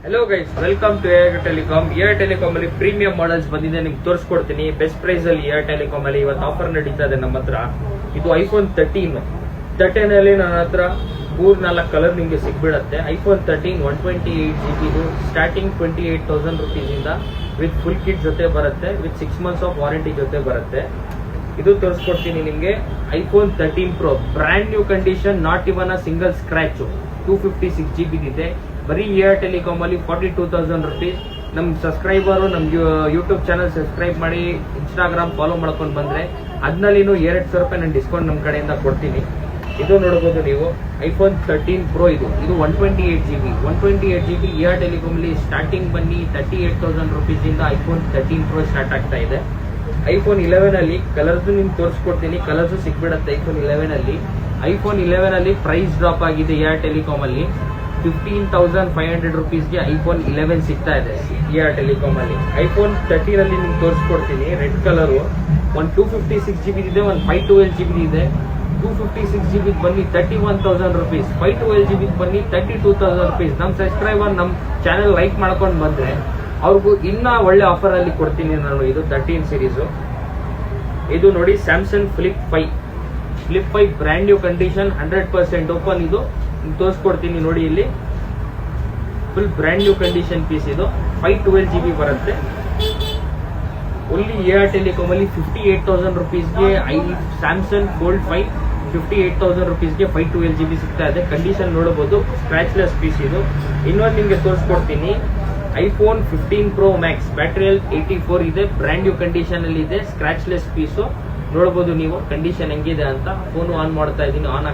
Hello guys, welcome to Air Telecom. Air Telecom ಅಲ್ಲಿ premium models ಬಂದಿದೆ, ನಿಮ್ಗೆ ತೋರಿಸ್ಕೊಡ್ತೀನಿ. ಬೆಸ್ಟ್ ಪ್ರೈಸ್ ಅಲ್ಲಿ ಏರ್ ಟೆಲಿಕಾಮ್ ಅಲ್ಲಿ ಇವತ್ತು ಆಫರ್ ನಡೀತಾ ಇದೆ ನಮ್ಮ ಹತ್ರ. ಇದು ಐಫೋನ್ 13 ಅಲ್ಲಿ ನನ್ನ ಹತ್ರ 4 ಕಲರ್ ನಿಮಗೆ ಸಿಗ್ಬಿಡತ್ತೆ. ಐಫೋನ್ 13 128GB ಇದು ಸ್ಟಾರ್ಟಿಂಗ್ 28,000 rupees ಇಂದ ವಿತ್ ಫುಲ್ ಕಿಟ್ ಜೊತೆ ಬರುತ್ತೆ, ವಿತ್ 6 months ಆಫ್ ವಾರಂಟಿ ಜೊತೆ ಬರುತ್ತೆ. ಇದು ತೋರಿಸ್ಕೊಡ್ತೀನಿ ನಿಮಗೆ. IPhone 13 Pro brand new condition, not even a single scratch. 256GB ಇದೆ. ಬರೀ ಏರ್ ಟೆಲಿಕಾಮ್ ಅಲ್ಲಿ 42,000 rupees. ನಮ್ ಸಬ್ಸ್ಕ್ರೈಬರು ನಮ್ ಯೂಟ್ಯೂಬ್ ಚಾನಲ್ ಸಬ್ಸ್ಕ್ರೈಬ್ ಮಾಡಿ ಇನ್ಸ್ಟಾಗ್ರಾಮ್ ಫಾಲೋ ಮಾಡ್ಕೊಂಡು ಬಂದ್ರೆ ಅದ್ನಲ್ಲಿನೂ 2,000 ರೂಪಾಯಿ ನಾನು ಡಿಸ್ಕೌಂಟ್ ನಮ್ಮ ಕಡೆಯಿಂದ ಕೊಡ್ತೀನಿ. ಇದು ನೋಡಬಹುದು ನೀವು, ಐಫೋನ್ 13 Pro ಇದು 128GB ಏರ್ ಟೆಲಿಕಾಮ್ ಅಲ್ಲಿ ಸ್ಟಾರ್ಟಿಂಗ್ ಬನ್ನಿ 38,000 rupees ಇಂದ ಐಫೋನ್ 13 Pro ಸ್ಟಾರ್ಟ್ ಆಗ್ತಾ ಇದೆ. ಐಫೋನ್ 11 ಅಲ್ಲಿ ಕಲರ್ಸ್ ನಿಮ್ಗೆ ತೋರಿಸ್ಕೊಡ್ತೀನಿ, ಕಲರ್ಸ್ ಸಿಕ್ಬಿಡತ್ತೆ. ಐಫೋನ್ 11 ಅಲ್ಲಿ ಪ್ರೈಸ್ ಡ್ರಾಪ್ ಆಗಿದೆ ಏರ್ ಟೆಲಿಕಾಮ್ ಅಲ್ಲಿ. 15,500 rupeesಗೆ ಐಫೋನ್ 11 ಸಿಗ್ತಾ ಇದೆ ಏರ್ ಟೆಲಿಕಾಮ್ ಅಲ್ಲಿ. ಐಫೋನ್ 13 ಅಲ್ಲಿ ನಿಮ್ಗೆ ತೋರಿಸ್ಕೊಡ್ತೀನಿ. ರೆಡ್ ಕಲರ್ ಒಂದು 256GB ಇದೆ, ಒಂದು 512GB ಇದೆ. 256GB ಬನ್ನಿ 31,000 rupees, 512GB ಬನ್ನಿ 32,000 rupees. ನಮ್ಮ ಸಬ್ಸ್ಕ್ರೈಬರ್ ನಮ್ಮ ಚಾನೆಲ್ ಲೈಕ್ ಮಾಡ್ಕೊಂಡು ಬಂದ್ರೆ ಅವ್ರಿಗೂ ಇನ್ನ ಒಳ್ಳೆ ಆಫರ್ ಅಲ್ಲಿ ಕೊಡ್ತೀನಿ ನಾನು. ಇದು 13 ಸೀರೀಸು. ಇದು ನೋಡಿ Samsung flip 5 brand new condition, 100% open. ಇದು ತೋರಿಸ್ಕೊಡ್ತೀನಿ ನೋಡಿ, ಇಲ್ಲಿ full brand new condition piece. ಇದು 512GB ಬರುತ್ತೆ. ಓನ್ಲಿ ಏರ್ ಟೆಲಿಕಾಮ್ ಅಲ್ಲಿ 58,000 rupeesಗೆ ಸ್ಯಾಮ್ಸಂಗ್ ಫೋಲ್ಡ್ 5 58,000 rupeesಗೆ 512GB ಸಿಗ್ತಾ ಇದೆ. ಕಂಡೀಷನ್ ನೋಡಬಹುದು, ಸ್ಕ್ರಾಚ್ಲೆಸ್ ಪೀಸ್. ಇದು ಇನ್ನೊಂದು ನಿಮ್ಗೆ ತೋರಿಸ್ಕೊಡ್ತೀನಿ. IPhone 15 Pro Max battery health 84 ಇದೆ, ಬ್ರ್ಯಾಂಡ್ ನ್ಯೂ ಕಂಡೀಷನ್ ಅಲ್ಲಿ ಇದೆ, ಸ್ಕ್ರಾಚ್ಲೆಸ್ ಪೀಸು. ನೋಡಬಹುದು ನೀವು ಕಂಡೀಷನ್ ಹೆಂಗಿದೆ ಅಂತ. ಫೋನ್ ಆನ್ ಮಾಡ್ತಾ ಇದ್ದೀನಿ, ಆನ್